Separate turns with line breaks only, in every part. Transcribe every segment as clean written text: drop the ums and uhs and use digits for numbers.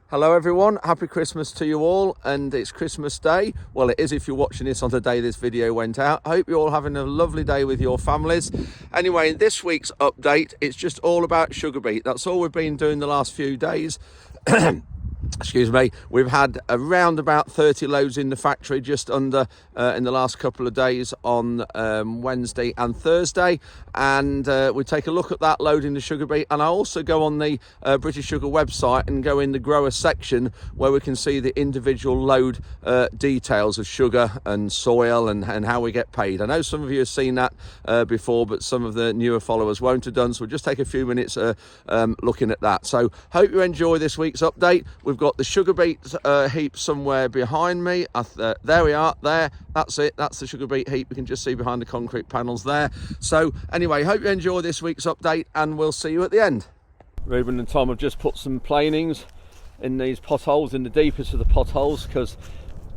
Hello everyone, happy Christmas to you all, and it's Christmas Day. Well, it is if you're watching this on the day this video went out. I hope you're all having a lovely day with your families. Anyway, in this week's update, it's just all about sugar beet. That's all we've been doing the last few days. Excuse me, we've had around about 30 loads in the factory, just under in the last couple of days on Wednesday and Thursday, and we take a look at that load in the sugar beet. And I also go on the British Sugar website and go in the grower section where we can see the individual load details of sugar and soil and how we get paid. I know some of you have seen that before, but some of the newer followers won't have done, so we'll just take a few minutes looking at that. So hope you enjoy this week's update. We've got the sugar beet heap somewhere behind me. There we are, there, that's it, that's the sugar beet heap. You can just see behind the concrete panels there. So anyway, hope you enjoy this week's update, and we'll see you at the end. Reuben and Tom have just put some planings in these potholes, in the deepest of the potholes, because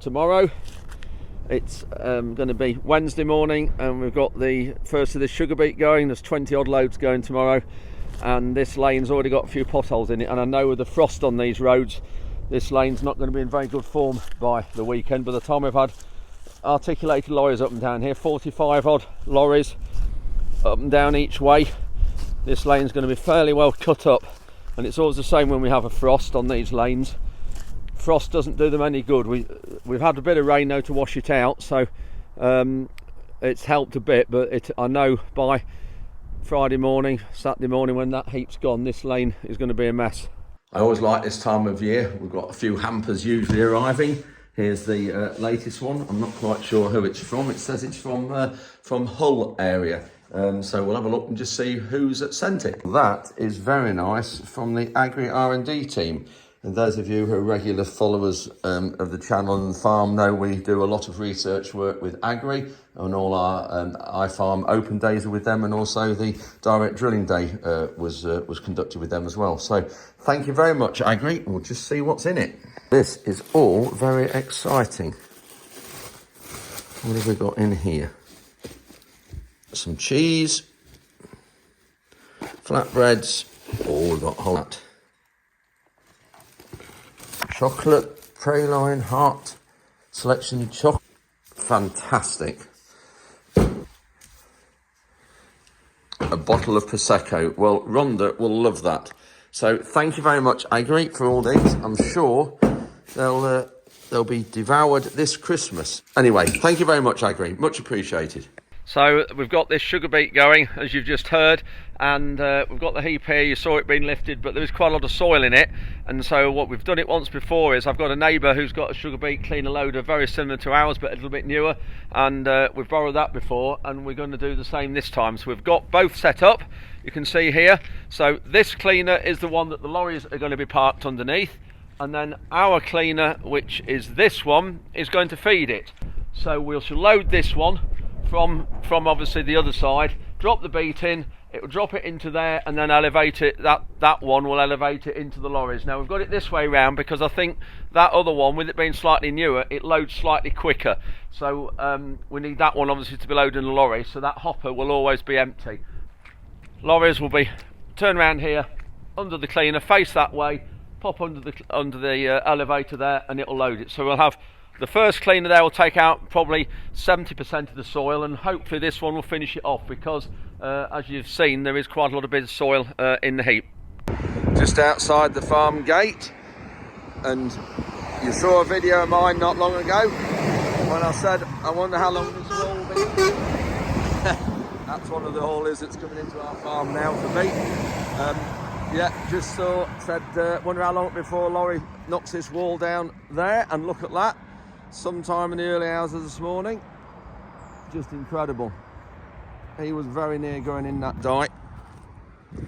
tomorrow it's going to be Wednesday morning, and we've got the first of the sugar beet going. There's 20 odd loads going tomorrow, and this lane's already got a few potholes in it, and I know with the frost on these roads, this lane's not going to be in very good form by the weekend. By the time we've had articulated lorries up and down here, 45 odd lorries up and down each way, this lane's going to be fairly well cut up. And it's always the same when we have a frost on these lanes. Frost doesn't do them any good. We've had a bit of rain now to wash it out, so it's helped a bit, but I know by Friday morning, Saturday morning, when that heap's gone, this lane is going to be a mess. I always like this time of year. We've got a few hampers usually arriving. Here's the latest one. I'm not quite sure who it's from. It says it's from Hull area. So we'll have a look and just see who's sent it. That is very nice, from the Agri R&D team. And those of you who are regular followers of the channel and farm know we do a lot of research work with Agri, and all our iFarm open days are with them, and also the direct drilling day was conducted with them as well. So thank you very much, Agri. We'll just see what's in it. This is all very exciting. What have we got in here? Some cheese, flatbreads. Oh, we've got hot chocolate, praline, heart selection chocolate. Fantastic. A bottle of Prosecco. Well, Rhonda will love that. So thank you very much, Agri, for all these. I'm sure they'll be devoured this Christmas. Anyway, thank you very much, Agri. Much appreciated. So we've got this sugar beet going, as you've just heard, and we've got the heap here. You saw it being lifted, but there was quite a lot of soil in it, and so what we've done it once before is I've got a neighbour who's got a sugar beet cleaner loader very similar to ours, but a little bit newer, and we've borrowed that before, and we're going to do the same this time. So we've got both set up, you can see here. So this cleaner is the one that the lorries are going to be parked underneath, and then our cleaner, which is this one, is going to feed it. So we shall load this one from obviously the other side, drop the beet in, it will drop it into there, and then elevate it. That one will elevate it into the lorries. Now we've got it this way round because I think that other one, with it being slightly newer, it loads slightly quicker. So we need that one obviously to be loaded in the lorry, so that hopper will always be empty. Lorries will be turned around here under the cleaner, face that way, pop under the elevator there, and it'll load it. So we'll have the first cleaner there will take out probably 70% of the soil, and hopefully this one will finish it off, because as you've seen, there is quite a lot of bit of soil in the heap. Just outside the farm gate, and you saw a video of mine not long ago when I said I wonder how long this haul will be. That's one of the haulers that's coming into our farm now for beet. Yeah, just said wonder how long before a lorry knocks this wall down there, and look at that. Sometime in the early hours of this morning. Just incredible. He was very near going in that dike.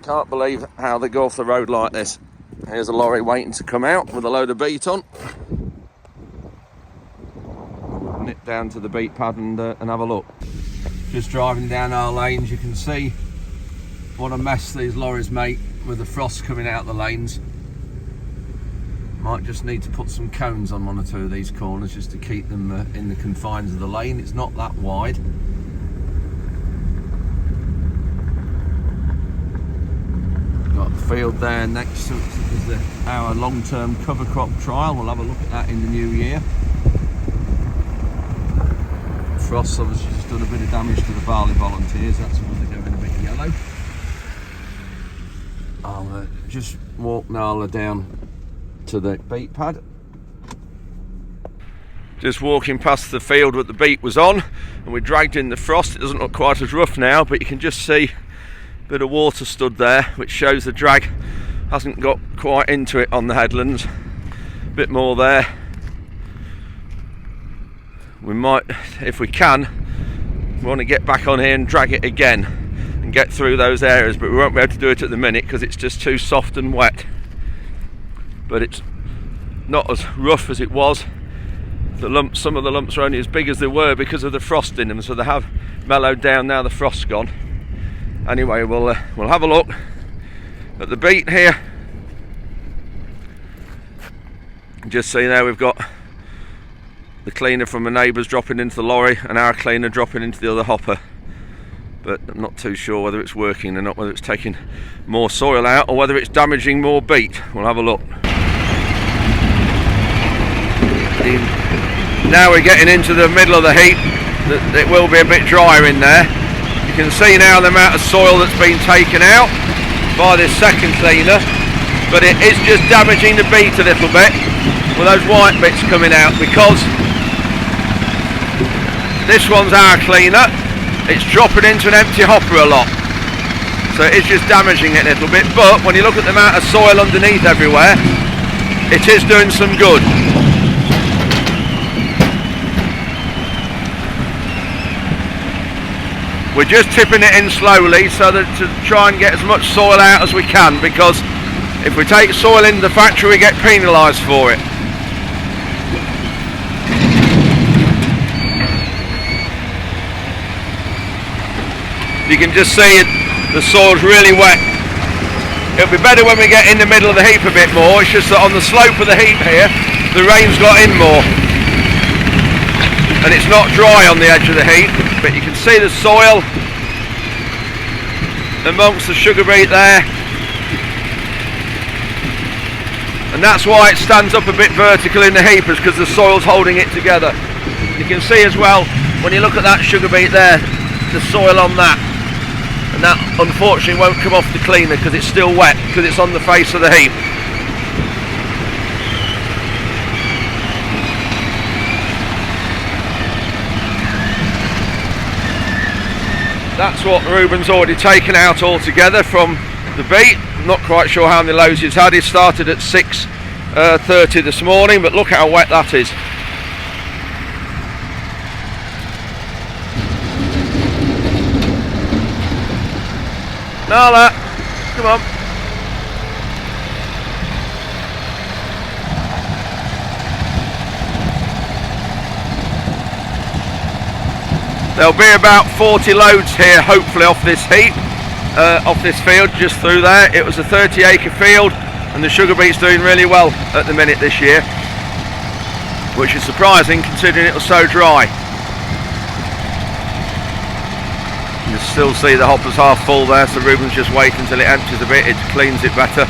Can't believe how they go off the road like this. Here's a lorry waiting to come out with a load of beet on. We'll nip down to the beet pad and have a look. Just driving down our lanes, you can see what a mess these lorries make with the frost coming out the lanes. Might just need to put some cones on one or two of these corners just to keep them in the confines of the lane. It's not that wide. Got the field there next to is our long-term cover crop trial. We'll have a look at that in the new year. Frost's obviously just done a bit of damage to the barley volunteers, that's why they're going a bit yellow. I'll just walk Nala down to the beet pad. Just walking past the field where the beet was on, and we dragged in the frost. It doesn't look quite as rough now, but you can just see a bit of water stood there, which shows the drag hasn't got quite into it on the headlands. A bit more there. We might, if we can, we want to get back on here and drag it again and get through those areas, but we won't be able to do it at the minute because it's just too soft and wet. But it's not as rough as it was. The lumps, some of the lumps are only as big as they were because of the frost in them, so they have mellowed down now the frost's gone. Anyway, we'll have a look at the beet here. Just so you know, we've got the cleaner from the neighbours dropping into the lorry and our cleaner dropping into the other hopper. But I'm not too sure whether it's working or not, whether it's taking more soil out or whether it's damaging more beet. We'll have a look. Now we're getting into the middle of the heap. It will be a bit drier in there. You can see now the amount of soil that's been taken out by this second cleaner, but it is just damaging the beet a little bit with those white bits coming out, because this one's our cleaner. It's dropping into an empty hopper a lot, so it's just damaging it a little bit. But when you look at the amount of soil underneath everywhere, it is doing some good. We're just tipping it in slowly so that to try and get as much soil out as we can, because if we take soil into the factory we get penalised for it. You can just see it, the soil's really wet. It'll be better when we get in the middle of the heap a bit more. It's just that on the slope of the heap here, the rain's got in more. And it's not dry on the edge of the heap, but you can see the soil amongst the sugar beet there. And that's why it stands up a bit vertical in the heapers, because the soil's holding it together. You can see as well, when you look at that sugar beet there, the soil on that. And that unfortunately won't come off the cleaner because it's still wet, because it's on the face of the heap. That's what Ruben's already taken out altogether from the beet. I'm not quite sure how many loads he's had. He started at 6:30 this morning, but look how wet that is. Nala, come on. There'll be about 40 loads here, hopefully, off this heap, off this field, just through there. It was a 30-acre field, and the sugar beet's doing really well at the minute this year, which is surprising considering it was so dry. You can still see the hopper's half full there, so Ruben's just waiting until it empties a bit, it cleans it better.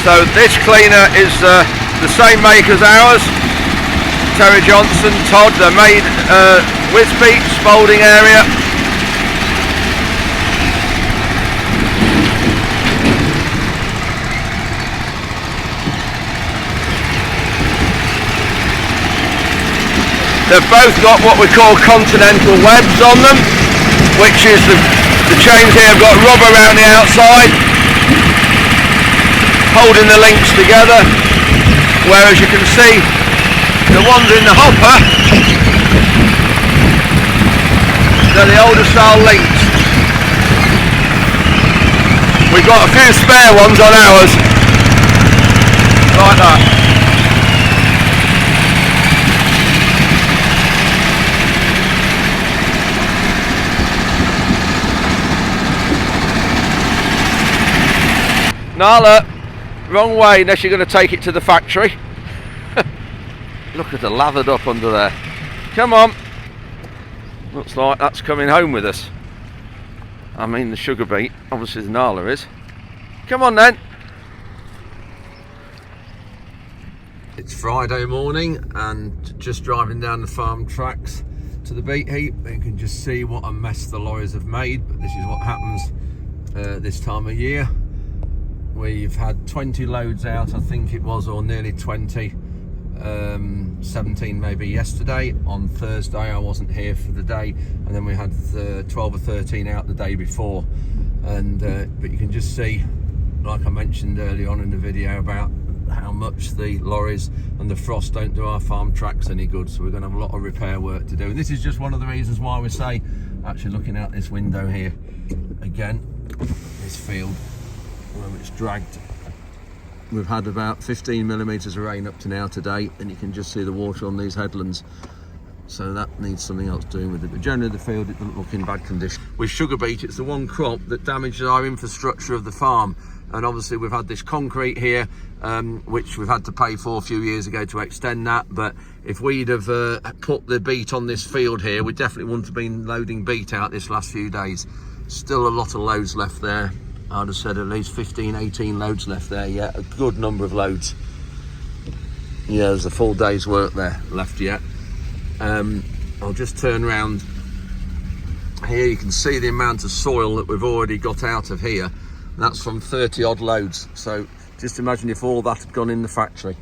So this cleaner is the same make as ours, Terry Johnson, Todd. They're made with beet, Spalding area. They've both got what we call continental webs on them, which is the chains here have got rubber around the outside, holding the links together. Whereas you can see the ones in the hopper, they're the older style links. We've got a few spare ones on ours, like that. Nala, wrong way unless you're going to take it to the factory. Look at the lathered up under there. Come on. Looks like that's coming home with us. I mean the sugar beet, obviously the Nala is. Come on then. It's Friday morning and just driving down the farm tracks to the beet heap. You can just see what a mess the lorries have made, but this is what happens this time of year. We've had 20 loads out, I think it was, or nearly 20. 17 maybe yesterday. On Thursday I wasn't here for the day, and then we had 12 or 13 out the day before. And but you can just see, like I mentioned early on in the video, about how much the lorries and the frost don't do our farm tracks any good. So we're going to have a lot of repair work to do, and this is just one of the reasons why we say, actually looking out this window here again, this field where it's dragged, we've had about 15 millimetres of rain up to now today, and you can just see the water on these headlands. So that needs something else doing with it. But generally the field, it doesn't look in bad condition. With sugar beet, it's the one crop that damages our infrastructure of the farm. And obviously we've had this concrete here, which we've had to pay for a few years ago to extend that. But if we'd have put the beet on this field here, we definitely wouldn't have been loading beet out this last few days. Still a lot of loads left there. I'd have said at least 15, 18 loads left there, yeah, a good number of loads. Yeah, there's a full day's work there left yet. I'll just turn around here. You can see the amount of soil that we've already got out of here. And that's from 30 odd loads. So just imagine if all that had gone in the factory.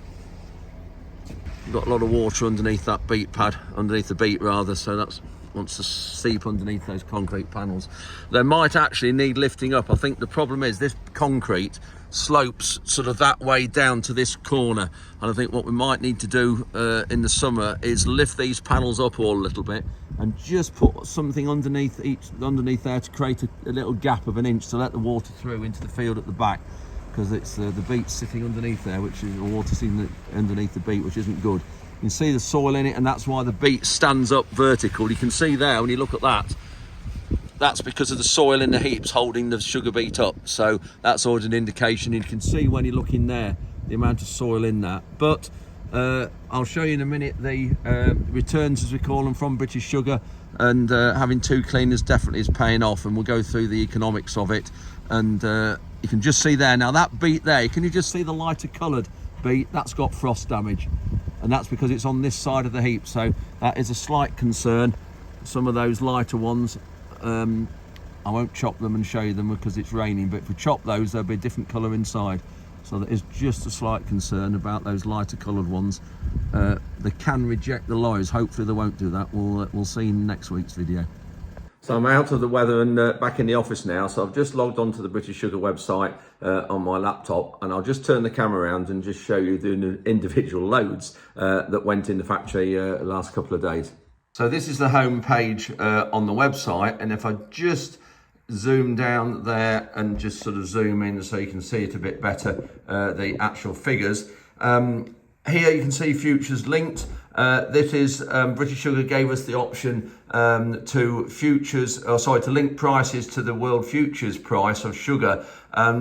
We've got a lot of water underneath that beet pad, underneath the beet rather, so that's wants to seep underneath those concrete panels. They might actually need lifting up. I think the problem is this concrete slopes sort of that way down to this corner, and I think what we might need to do in the summer is lift these panels up all a little bit and just put something underneath there to create a little gap of an inch to let the water through into the field at the back, because it's the beet sitting underneath there, which is the water sitting underneath the beet, which isn't good. You can see the soil in it, and that's why the beet stands up vertical. You can see there when you look at that, that's because of the soil in the heaps holding the sugar beet up. So that's always an indication. You can see when you look in there the amount of soil in that. But I'll show you in a minute the returns, as we call them, from British Sugar, and having two cleaners definitely is paying off, and we'll go through the economics of it. And you can just see there now, that beet there, can you just see the lighter coloured beet? That's got frost damage, and that's because it's on this side of the heap. So that is a slight concern. Some of those lighter ones, I won't chop them and show you them because it's raining, but if we chop those, there'll be a different colour inside. So there is just a slight concern about those lighter coloured ones. They can reject the lorries. Hopefully they won't do that. We'll see in next week's video. So I'm out of the weather and back in the office now. So I've just logged onto the British Sugar website on my laptop, and I'll just turn the camera around and just show you the individual loads that went in the factory the last couple of days. So this is the home page on the website, and if I just zoom down there and just sort of zoom in so you can see it a bit better, the actual figures. Here you can see futures linked. This is British Sugar gave us the option to link prices to the world futures price of sugar.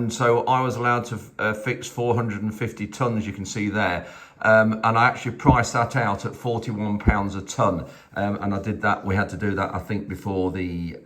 So I was allowed to fix 450 tonnes, you can see there. And I actually priced that out at £41 a tonne. And I did that, we had to do that, I think, before the,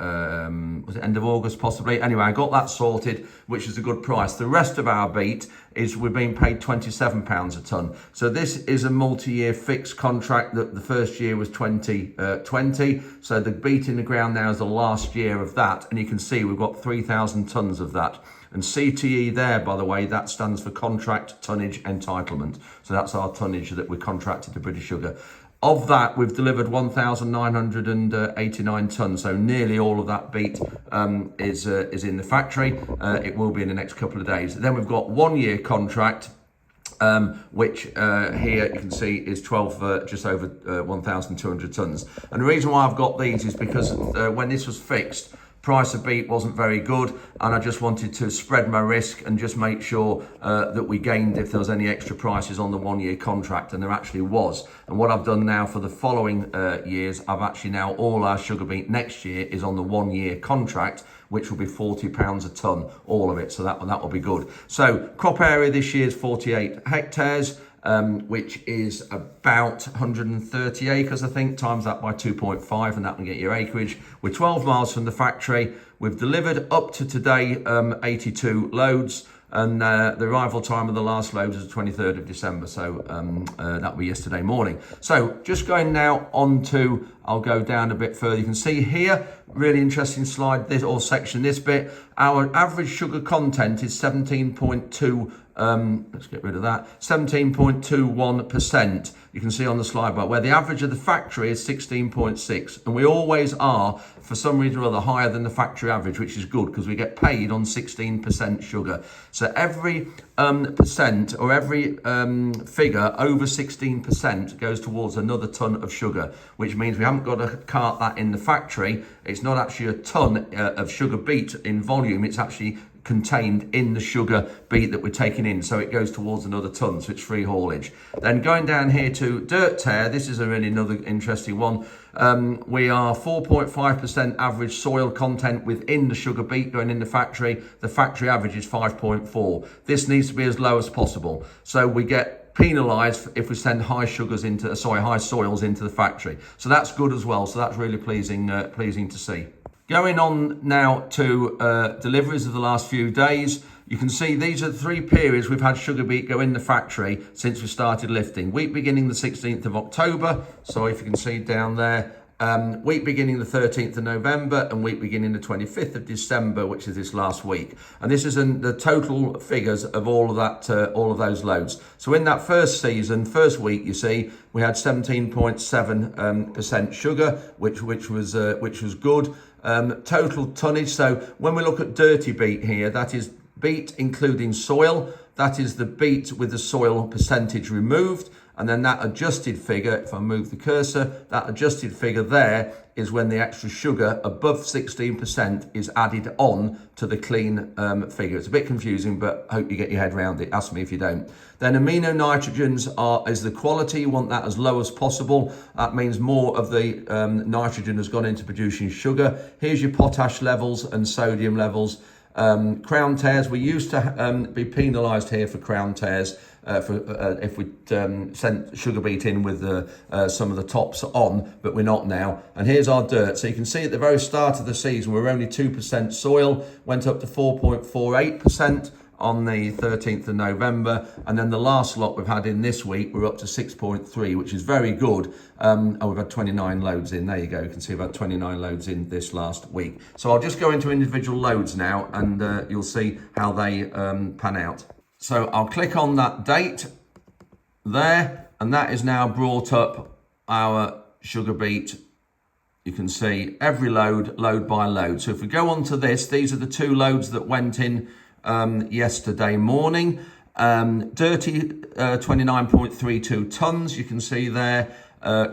was it end of August possibly? Anyway, I got that sorted, which is a good price. The rest of our beet is we're being paid £27 a tonne. So this is a multi-year fixed contract that the first year was 2020. So the beet in the ground now is the last year of that. And you can see we've got 3,000 tonnes of that. And CTE there, by the way, that stands for Contract Tonnage Entitlement. So that's our tonnage that we contracted to British Sugar. Of that, we've delivered 1,989 tonnes. So nearly all of that beet is in the factory. It will be in the next couple of days. Then we've got 1 year contract, which here you can see is just over 1,200 tonnes. And the reason why I've got these is because when this was fixed, price of beet wasn't very good, and I just wanted to spread my risk and just make sure that we gained if there was any extra prices on the 1 year contract, and there actually was. And what I've done now for the following years, I've actually now, all our sugar beet next year is on the 1 year contract, which will be £40 a tonne, all of it, so that will be good. So crop area this year is 48 hectares. which is about 130 acres, I think. Times that by 2.5 and that will get your acreage. We're 12 miles from the factory. We've delivered up to today 82 loads. And the arrival time of the last load is the 23rd of December, so that'll be yesterday morning. So just going now on to, I'll go down a bit further. You can see here, really interesting slide, this or section, this bit. Our average sugar content is 17.2. Let's get rid of that. 17.21%. You can see on the slide bar where the average of the factory is 16.6, and we always are, for some reason or other, higher than the factory average, which is good because we get paid on 16% sugar. So every percent or every figure over 16% goes towards another ton of sugar, which means we haven't got to cart that in the factory. It's not actually a ton of sugar beet in volume. It's actually contained in the sugar beet that we're taking in, so it goes towards another ton, so it's free haulage. Then going down here to dirt tear, this is another interesting one. We are 4.5% average soil content within the sugar beet going in the factory. The factory average is 5.4. This needs to be as low as possible, so we get penalised if we send high soils into the factory. So that's good as well. So that's really pleasing to see. Going on now to deliveries of the last few days, you can see these are the 3 periods we've had sugar beet go in the factory since we started lifting. Week beginning the 16th of October, so if you can see down there, week beginning the 13th of November, and week beginning the 25th of December, which is this last week. And this is the total figures of all of those loads. So in that first week, you see, we had 17.7% sugar, which was good. Total tonnage. So when we look at dirty beet here, that is beet including soil. That is the beet with the soil percentage removed. And then that adjusted figure, if I move the cursor, that adjusted figure there is when the extra sugar above 16% is added on to the clean figure. It's a bit confusing, but I hope you get your head around it. Ask me if you don't. Then amino nitrogens is the quality. You want that as low as possible. That means more of the nitrogen has gone into producing sugar. Here's your potash levels and sodium levels. Crown tears, we used to be penalised here for crown tears if we sent sugar beet in with some of the tops on, but we're not now. And here's our dirt. So you can see at the very start of the season, we were only 2% soil, went up to 4.48% on the 13th of November. And then the last lot we've had in this week, we're up to 6.3, which is very good. And we've had 29 loads in. There you go. You can see about 29 loads in this last week. So I'll just go into individual loads now, and you'll see how they pan out. So I'll click on that date there, and that is now brought up our sugar beet. You can see every load by load. So if we go on to this, these are the 2 loads that went in yesterday morning. Dirty 29.32 tons, you can see there.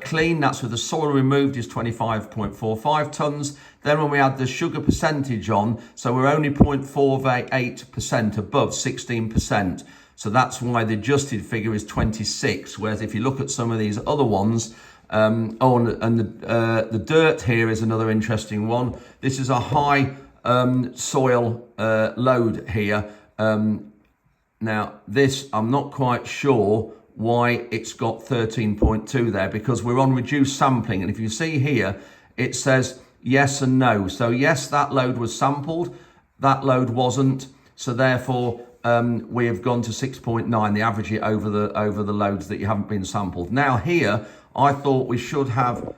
Clean, that's with the soil removed, is 25.45 tons. Then when we add the sugar percentage on, so we're only 0.48% above 16%. So that's why the adjusted figure is 26. Whereas if you look at some of these other ones, the dirt here is another interesting one. This is a high soil load here. Now this, I'm not quite sure why it's got 13.2 there, because we're on reduced sampling. And if you see here, it says yes and no. So yes, that load was sampled, that load wasn't. So therefore, we have gone to 6.9, the average over the loads that you haven't been sampled. Now here, I thought we should have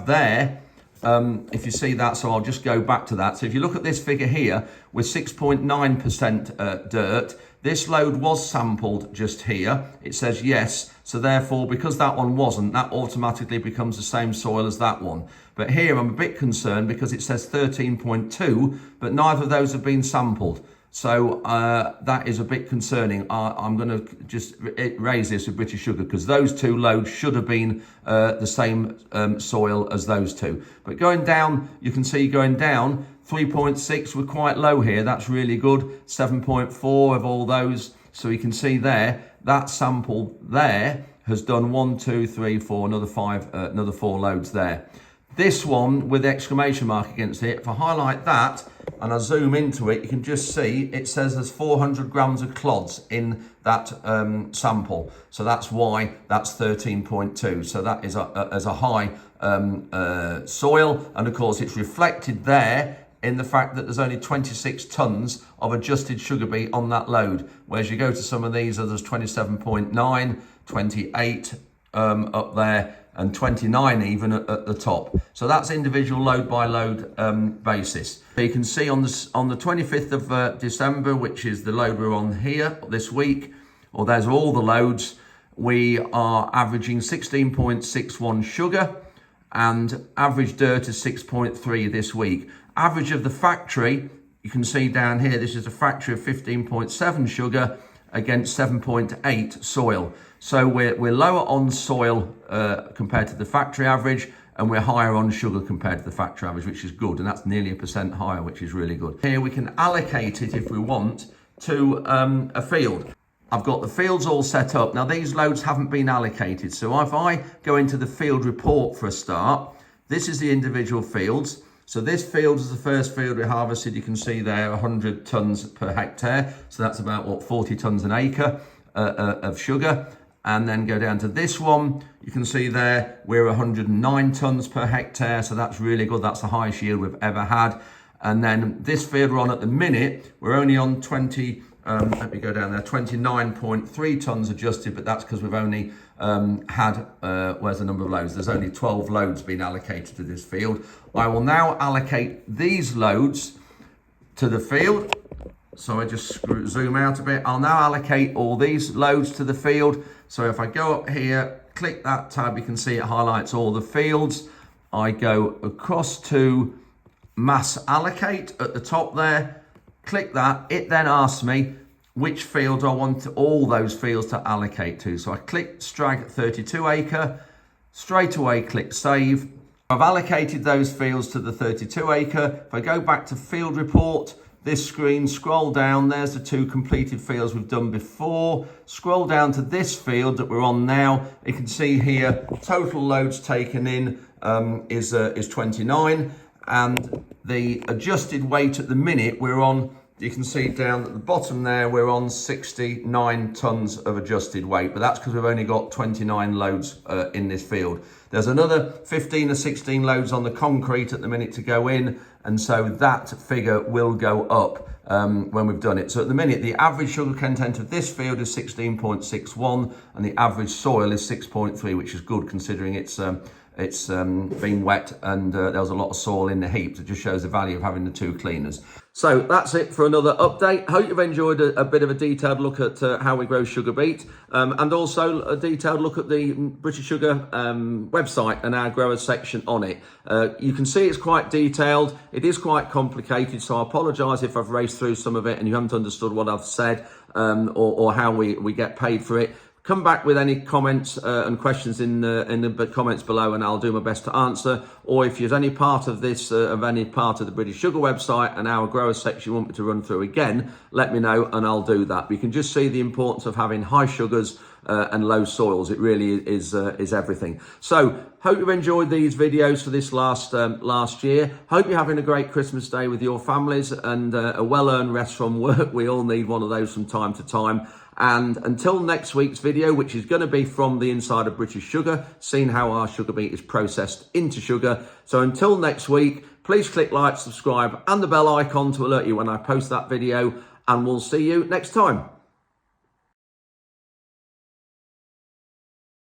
there, if you see that, so I'll just go back to that. So if you look at this figure here, with 6.9% dirt, this load was sampled just here. It says yes, so therefore, because that one wasn't, that automatically becomes the same soil as that one. But here I'm a bit concerned because it says 13.2, but neither of those have been sampled. So that is a bit concerning. I'm going to just raise this with British Sugar, because those 2 loads should have been the same soil as those 2. But going down, you can see going down, 3.6, we're quite low here. That's really good. 7.4 of all those. So you can see there, that sample there has done 1, 2, 3, 4, another 4 loads there. This one with the exclamation mark against it, if I highlight that, and I zoom into it, you can just see it says there's 400 grams of clods in that sample. So that's why that's 13.2. So that is as a high soil, and of course it's reflected there in the fact that there's only 26 tons of adjusted sugar beet on that load, whereas you go to some of these, there's 27.9, 28 up there, and 29 even at the top. So that's individual load by load basis. You can see on the 25th of December, which is the load we're on here this week, or there's all the loads, we are averaging 16.61 sugar, and average dirt is 6.3 this week. Average of the factory, you can see down here, this is a factory of 15.7 sugar against 7.8 soil. So we're lower on soil compared to the factory average, and we're higher on sugar compared to the factory average, which is good, and that's nearly 1% higher, which is really good. Here we can allocate it if we want to a field. I've got the fields all set up. Now these loads haven't been allocated, so if I go into the field report for a start, this is the individual fields. So this field is the first field we harvested. You can see there 100 tons per hectare. So that's about, what, 40 tons an acre of sugar. And then go down to this one. You can see there we're 109 tons per hectare. So that's really good. That's the highest yield we've ever had. And then this field we're on at the minute, we're only on let me go down there, 29.3 tons adjusted, but that's because we've only had, where's the number of loads? There's only 12 loads being allocated to this field. I will now allocate these loads to the field. So I just zoom out a bit. I'll now allocate all these loads to the field. So if I go up here, click that tab, you can see it highlights all the fields. I go across to mass allocate at the top there. Click that, it then asks me which field I want all those fields to allocate to. So I click Strag 32 acre, straight away click save. I've allocated those fields to the 32 acre. If I go back to field report, this screen, scroll down, there's the 2 completed fields we've done before. Scroll down to this field that we're on now. You can see here, total loads taken in is 29. And the adjusted weight at the minute we're on, you can see down at the bottom there, we're on 69 tons of adjusted weight, but that's because we've only got 29 loads in this field. There's another 15 or 16 loads on the concrete at the minute to go in, and so that figure will go up when we've done it. So at the minute, the average sugar content of this field is 16.61, and the average soil is 6.3, which is good considering it's been wet and there was a lot of soil in the heaps. It just shows the value of having the 2 cleaners. So that's it for another update. Hope you've enjoyed a bit of a detailed look at how we grow sugar beet, and also a detailed look at the British Sugar website and our growers section on it. You can see it's quite detailed. It is quite complicated, so I apologise if I've raced through some of it and you haven't understood what I've said or how we get paid for it. Come back with any comments and questions in the comments below, and I'll do my best to answer. Or if there's any part of this, of any part of the British Sugar website and our growers section you want me to run through again, let me know and I'll do that. You can just see the importance of having high sugars and low soils. It really is everything. So hope you've enjoyed these videos for this last year. Hope you're having a great Christmas day with your families and a well-earned rest from work. We all need one of those from time to time. And until next week's video, which is going to be from the inside of British Sugar, seeing how our sugar beet is processed into sugar. So until next week, please click like, subscribe and the bell icon to alert you when I post that video, and we'll see you next time.